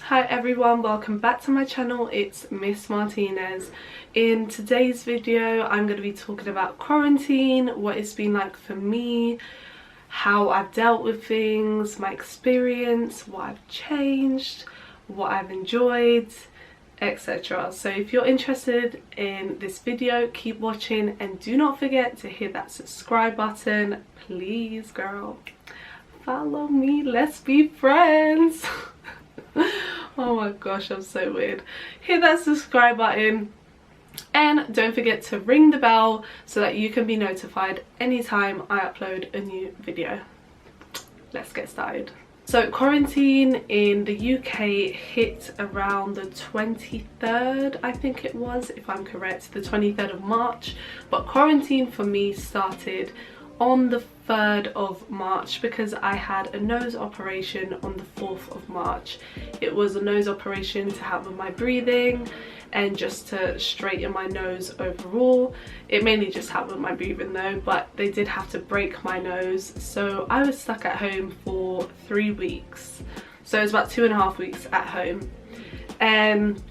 Hi everyone, welcome back to my channel. It's Miss Martinez. In today's video I'm going to be talking about quarantine, what it's been like for me, how I've dealt with things, my experience, what I've changed, what I've enjoyed, etc. So if you're interested in this video, keep watching and do not forget to hit that subscribe button. Please girl, follow me, let's be friends. Oh my gosh, I'm so weird. Hit that subscribe button and don't forget to ring the bell so that you can be notified anytime I upload a new video. Let's get started. So quarantine in the UK hit around the 23rd, I think it was, if I'm correct, the 23rd of March. But quarantine for me started on the 3rd of March because I had a nose operation on the 4th of March. It was a nose operation to help with my breathing and just to straighten my nose overall. It mainly just helped with my breathing though, but they did have to break my nose. So I was stuck at home for 3 weeks. So it was about 2.5 weeks at home. And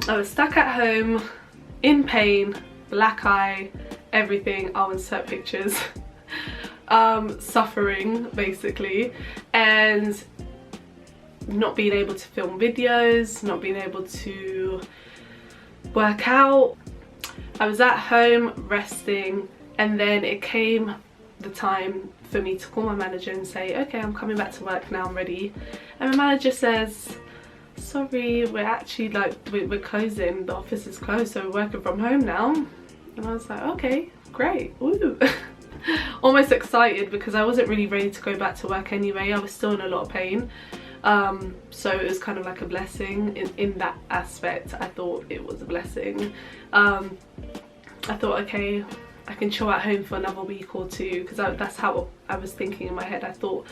I was stuck at home in pain, black eye, everything. I'll insert pictures. Suffering basically, and not being able to film videos, not being able to work out. I was at home resting, and then it came the time for me to call my manager and say, okay, I'm coming back to work now, I'm ready. And my manager says, sorry, we're actually we're closing, the office is closed, so we're working from home now. And I was like, okay, great, woo. Almost excited because I wasn't really ready to go back to work anyway. I was still in a lot of pain, so it was kind of like a blessing in that aspect. I thought it was a blessing. I thought, okay, I can chill at home for another week or two, because that's how I was thinking in my head. I thought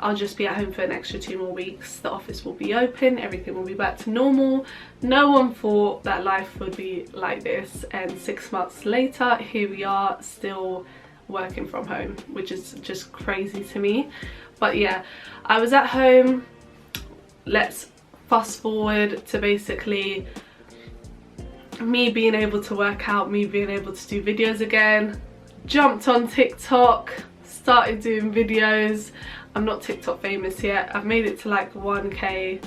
I'll just be at home for an extra 2 more weeks, the office will be open, everything will be back to normal. No one thought that life would be like this, and 6 months later here we are, still working from home, which is just crazy to me. But yeah, I was at home. Let's fast forward to basically me being able to work out, me being able to do videos again. Jumped on TikTok, started doing videos. I'm not TikTok famous yet. I've made it to like 1k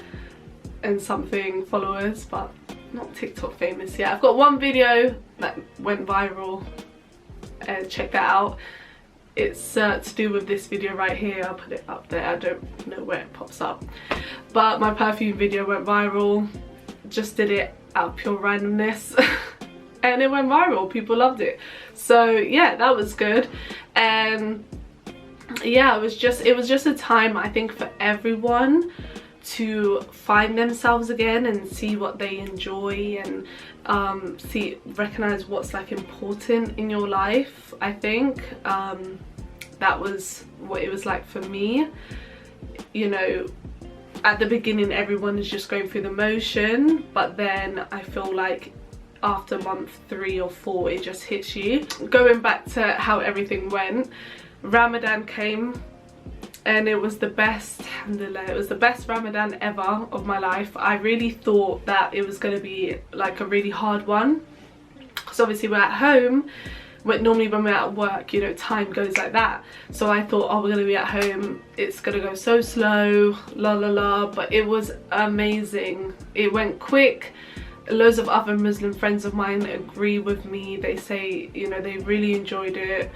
and something followers, but not TikTok famous yet. I've got one video that went viral, and check that out. It's to do with this video right here. I'll put it up there. I don't know where it pops up, but my perfume video went viral. Just did it out of pure randomness and it went viral. People loved it, so yeah, that was good. And yeah, it was just a time, I think, for everyone to find themselves again and see what they enjoy, and recognize what's like important in your life. I think that was what it was like for me. You know, at the beginning everyone is just going through the motion, but then I feel like after month 3 or 4 it just hits you. Going back to how everything went, Ramadan came and it was the best, alhamdulillah, it was the best Ramadan ever of my life. I really thought that it was going to be like a really hard one, because obviously we're at home, but normally when we're at work, you know, time goes like that. So I thought, oh, we're going to be at home, it's going to go so slow, la la la, but it was amazing. It went quick. Loads of other Muslim friends of mine agree with me. They say, you know, they really enjoyed it.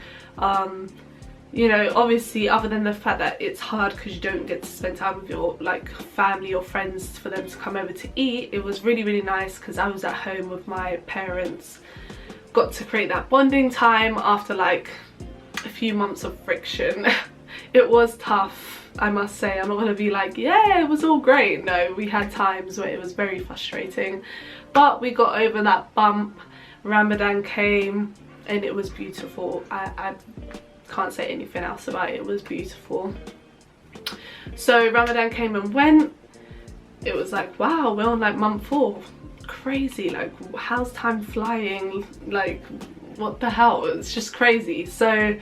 You know, obviously, other than the fact that it's hard because you don't get to spend time with your like family or friends for them to come over to eat, it was really, really nice because I was at home with my parents. Got to create that bonding time after like a few months of friction. It was tough, I must say. I'm not going to be like, yeah, it was all great. No, we had times where it was very frustrating, but we got over that bump. Ramadan came and it was beautiful. I can't say anything else about it. It was beautiful. So Ramadan came and went. It was like, wow, we're on like month 4. Crazy, like how's time flying? Like what the hell? It's just crazy. So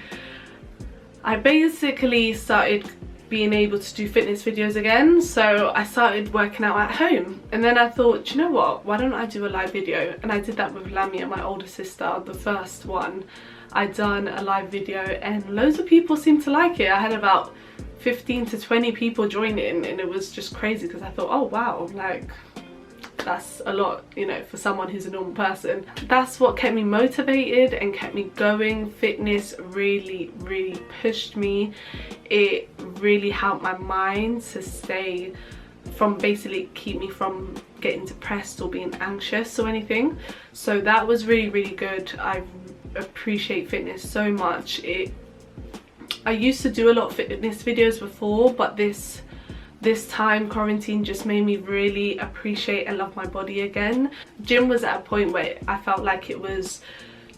I basically started being able to do fitness videos again, so I started working out at home. And then I thought, do you know what, why don't I do a live video? And I did that with Lamia, my older sister, the first one. I done a live video and loads of people seemed to like it. I had about 15 to 20 people join in, and it was just crazy because I thought, oh wow, like that's a lot, you know, for someone who's a normal person. That's what kept me motivated and kept me going. Fitness really pushed me. It really helped my mind to stay from, basically keep me from getting depressed or being anxious or anything. So that was really good. I appreciate fitness so much. I used to do a lot of fitness videos before, but this time quarantine just made me really appreciate and love my body again. Gym was at a point where I felt like it was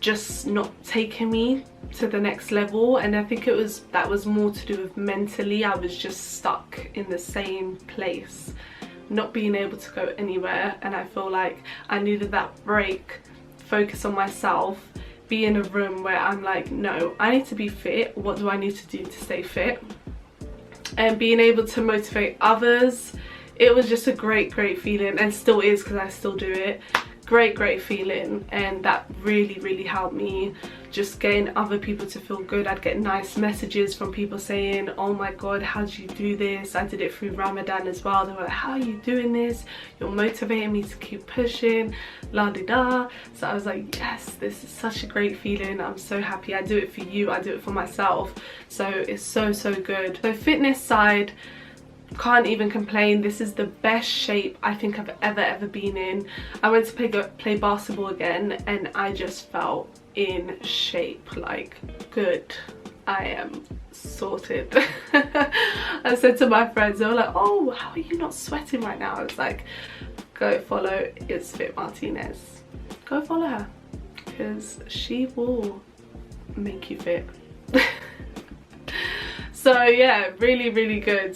just not taking me to the next level, and I think that was more to do with mentally. I was just stuck in the same place, not being able to go anywhere, and I feel like I needed that break, focus on myself, be in a room where I'm like, no, I need to be fit. What do I need to do to stay fit? And being able to motivate others, it was just a great feeling, and still is because I still do it. Great feeling, and that really helped me, just getting other people to feel good. I'd get nice messages from people saying, oh my god, how did you do this? I did it through Ramadan as well. They were like, how are you doing this? You're motivating me to keep pushing, la di da. So I was like, yes, this is such a great feeling. I'm so happy. I do it for you, I do it for myself, so it's so good. The fitness side, can't even complain. This is the best shape I think I've ever been in. I went to play basketball again, and I just felt in shape, like good. I am sorted. I said to my friends, they were like, oh, how are you not sweating right now? I was like, go follow It's Fit Martinez. Go follow her, because she will make you fit. So yeah, really good.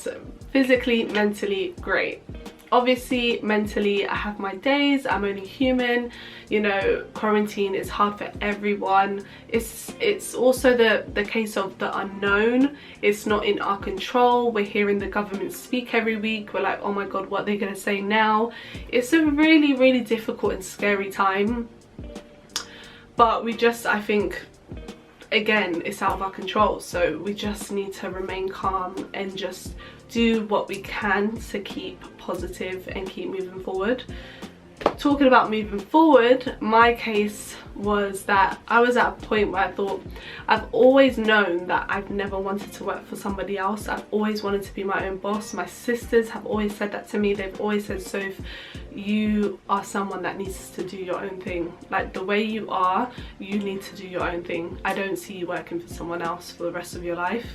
Physically, mentally, great. Obviously, mentally, I have my days. I'm only human. You know, quarantine is hard for everyone. It's also the case of the unknown. It's not in our control. We're hearing the government speak every week. We're like, oh my god, what are they gonna say now? It's a really difficult and scary time. But we just, I think, again, it's out of our control. So we just need to remain calm and just do what we can to keep positive and keep moving forward. Talking about moving forward, my case was that I was at a point where I thought, I've always known that I've never wanted to work for somebody else. I've always wanted to be my own boss. My sisters have always said that to me. They've always said, Soph, you are someone that needs to do your own thing. Like, the way you are, you need to do your own thing. I don't see you working for someone else for the rest of your life.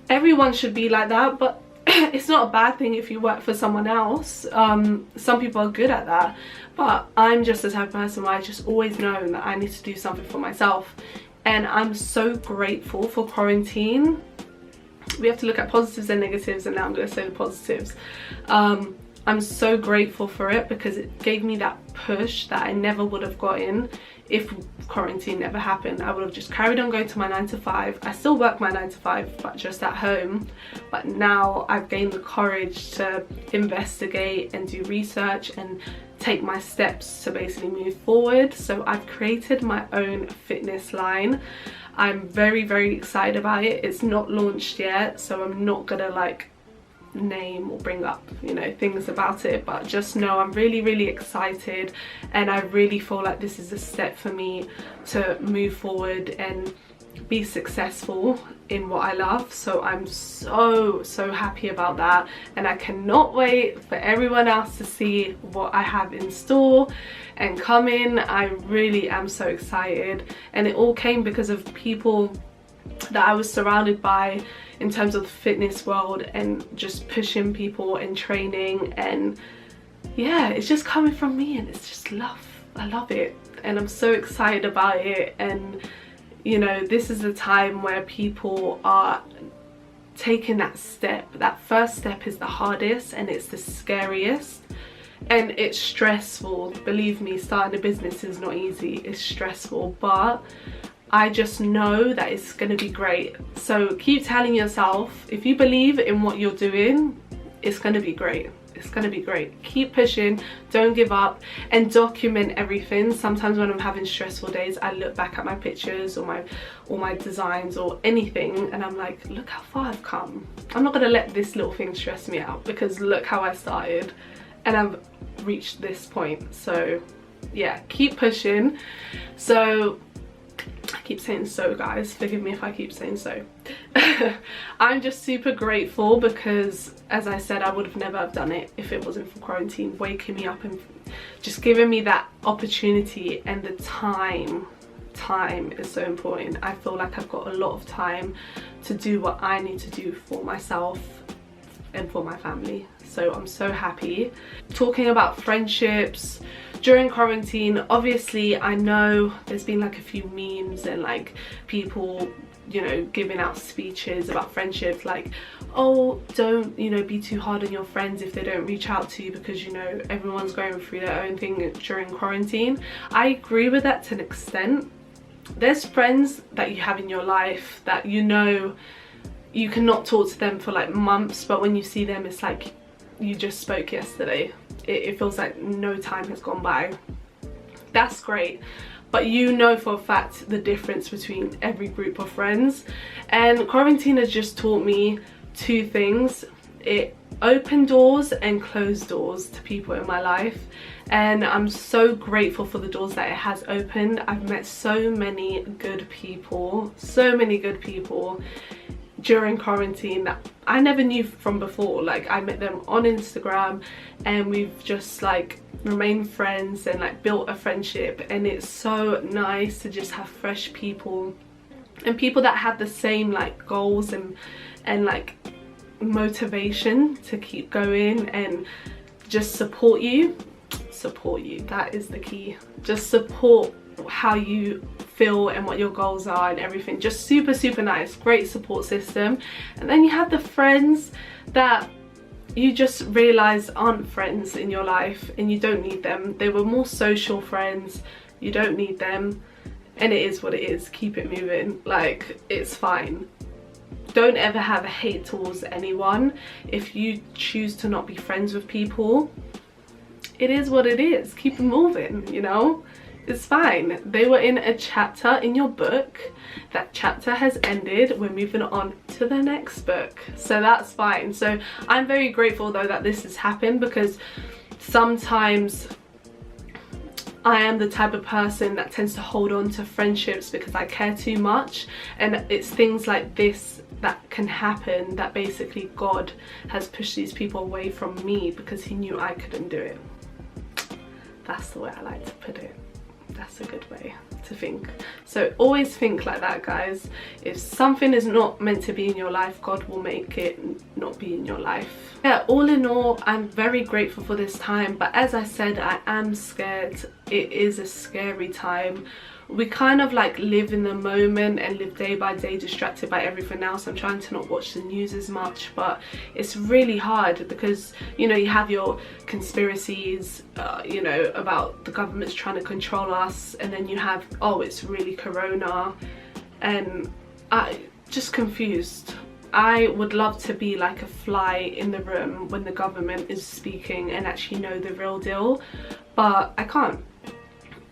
Everyone should be like that, but it's not a bad thing if you work for someone else. Some people are good at that, but I'm just the type of person where I just always known that I need to do something for myself. And I'm so grateful for quarantine. We have to look at positives and negatives, and now I'm going to say the positives. I'm so grateful for it because it gave me that push that I never would have gotten if quarantine never happened. I would have just carried on going to my 9 to 5. I still work my 9 to 5, but just at home. But now I've gained the courage to investigate and do research and take my steps to basically move forward. So I've created my own fitness line. I'm very excited about it. It's not launched yet, so I'm not gonna like name or bring up, you know, things about it, but just know I'm really excited, and I really feel like this is a step for me to move forward and be successful in what I love. So I'm so happy about that, and I cannot wait for everyone else to see what I have in store and coming. I really am so excited, and it all came because of people that I was surrounded by in terms of the fitness world and just pushing people and training, and yeah, it's just coming from me, and it's just love. I love it, and I'm so excited about it. And you know, this is a time where people are taking that step. That first step is the hardest, and it's the scariest, and it's stressful. Believe me, starting a business is not easy. It's stressful, but I just know that it's going to be great. So keep telling yourself, if you believe in what you're doing, it's going to be great. It's going to be great. Keep pushing, don't give up, and document everything. Sometimes when I'm having stressful days, I look back at my pictures or my designs or anything, and I'm like, look how far I've come. I'm not going to let this little thing stress me out, because look how I started and I've reached this point. So yeah, keep pushing. So I keep saying so, guys, forgive me if I keep saying so. I'm just super grateful because, as I said, I would have never have done it if it wasn't for quarantine waking me up and just giving me that opportunity. And the time is so important. I feel like I've got a lot of time to do what I need to do for myself and for my family. So I'm so happy. Talking about friendships during quarantine, obviously I know there's been like a few memes and like people, you know, giving out speeches about friendships, like, oh, don't, you know, be too hard on your friends if they don't reach out to you, because, you know, everyone's going through their own thing during quarantine. I agree with that to an extent. There's friends that you have in your life that, you know, you cannot talk to them for like months, but when you see them, it's like you just spoke yesterday. It feels like no time has gone by. That's great, but you know for a fact the difference between every group of friends. And quarantine has just taught me two things. It opened doors and closed doors to people in my life, and I'm so grateful for the doors that it has opened. I've met so many good people, during quarantine that I never knew from before. Like, I met them on Instagram and we've just like remained friends and like built a friendship, and it's so nice to just have fresh people and people that have the same like goals and like motivation to keep going and just support you. That is the key. Just support how you feel and what your goals are and everything. Just super nice, great support system. And then you have the friends that you just realize aren't friends in your life and you don't need them. They were more social friends, you don't need them, and it is what it is. Keep it moving, like, it's fine. Don't ever have a hate towards anyone. If you choose to not be friends with people, it is what it is. Keep moving, you know, it's fine. They were in a chapter in your book. That chapter has ended. We're moving on to the next book, so that's fine. So I'm very grateful though that this has happened, because sometimes I am the type of person that tends to hold on to friendships because I care too much, and it's things like this that can happen that basically God has pushed these people away from me because he knew I couldn't do it. That's the way I like to put it. That's a good way to think. So always think like that, guys. If something is not meant to be in your life, God will make it not be in your life. Yeah, all in all, I'm very grateful for this time, but as I said, I am scared. It is a scary time. We kind of like live in the moment and live day by day, distracted by everything else. I'm trying to not watch the news as much, but it's really hard because, you know, you have your conspiracies, you know, about the government's trying to control us, and then you have, oh, it's really corona, and I just confused. I would love to be like a fly in the room when the government is speaking and actually know the real deal, but I can't.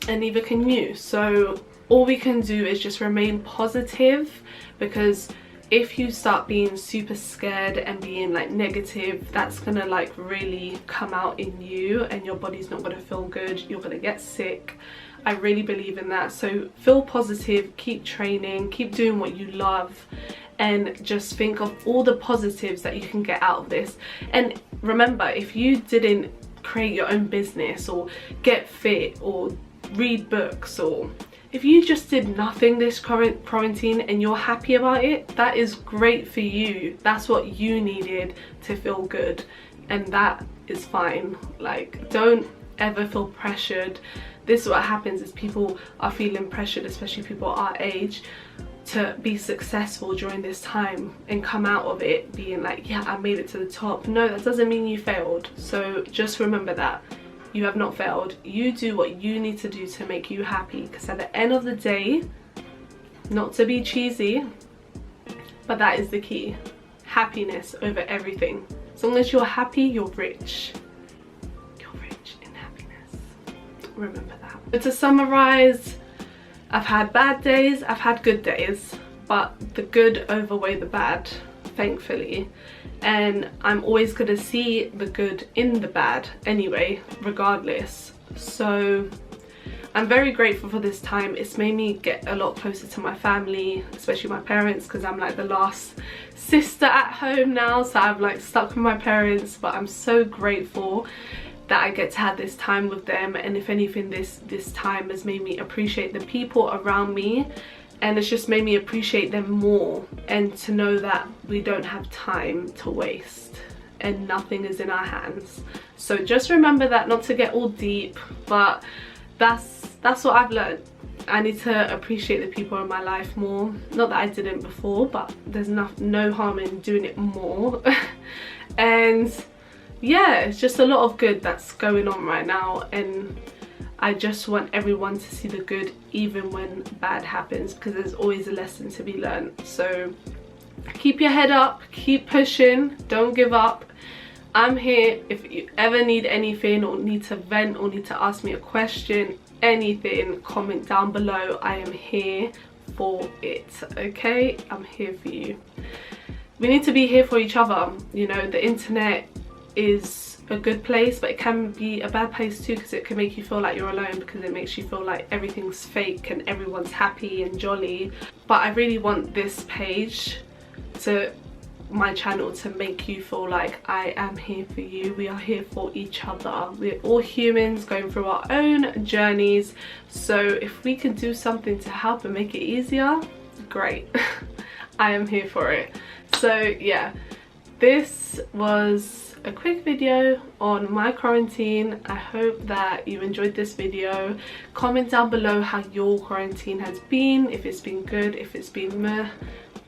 And neither can you. So all we can do is just remain positive, because if you start being super scared and being like negative, that's gonna like really come out in you and your body's not gonna feel good. You're gonna get sick. I really believe in that. So feel positive, keep training, keep doing what you love, and just think of all the positives that you can get out of this. And remember, if you didn't create your own business or get fit or read books, or if you just did nothing this current quarantine and you're happy about it, that is great for you. That's what you needed to feel good, and that is fine. Like, don't ever feel pressured. This is what happens, is people are feeling pressured, especially people our age, to be successful during this time and come out of it being like, yeah, I made it to the top. No, that doesn't mean you failed. So just remember that you have not failed. You do what you need to do to make you happy, because at the end of the day, Not to be cheesy, but that is the key. Happiness over everything. As long as you're happy, you're rich. You're rich in happiness. Remember that. But to summarize, I've had bad days, I've had good days, but the good outweigh the bad, thankfully. And I'm always gonna see the good in the bad anyway, regardless. So I'm very grateful for this time. It's made me get a lot closer to my family, especially my parents, because I'm like the last sister at home now, so I'm like stuck with my parents. But I'm so grateful that I get to have this time with them, and if anything, this time has made me appreciate the people around me, and it's just made me appreciate them more, and to know that we don't have time to waste and nothing is in our hands. So just remember that, not to get all deep, but that's what I've learned. I need to appreciate the people in my life more. Not that I didn't before, but there's no harm in doing it more. And yeah, it's just a lot of good that's going on right now, and I just want everyone to see the good even when bad happens, because there's always a lesson to be learned. So keep your head up, keep pushing, don't give up. I'm here if you ever need anything, or need to vent, or need to ask me a question, anything, comment down below. I am here for it, okay? I'm here for you. We need to be here for each other. You know, the internet is a good place, but it can be a bad place too, because it can make you feel like you're alone, because it makes you feel like everything's fake and everyone's happy and jolly. But I really want this page, to my channel, to make you feel like I am here for you. We are here for each other. We're all humans going through our own journeys, so if we can do something to help and make it easier, great. I am here for it. So yeah, this was a quick video on my quarantine. I hope that you enjoyed this video. Comment down below how your quarantine has been, if it's been good, if it's been meh.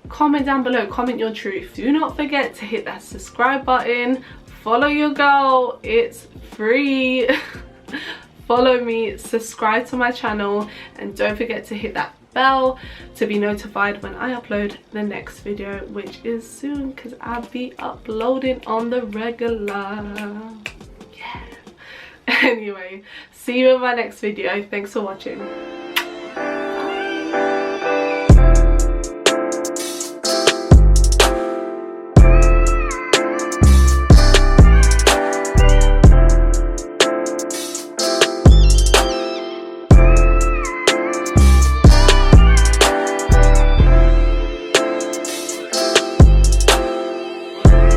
Comment down below, comment your truth. Do not forget to hit that subscribe button. Follow your girl, it's free. Follow me, subscribe to my channel, and don't forget to hit that bell to be notified when I upload the next video, which is soon, because I'll be uploading on the regular. Yeah. Anyway, see you in my next video. Thanks for watching.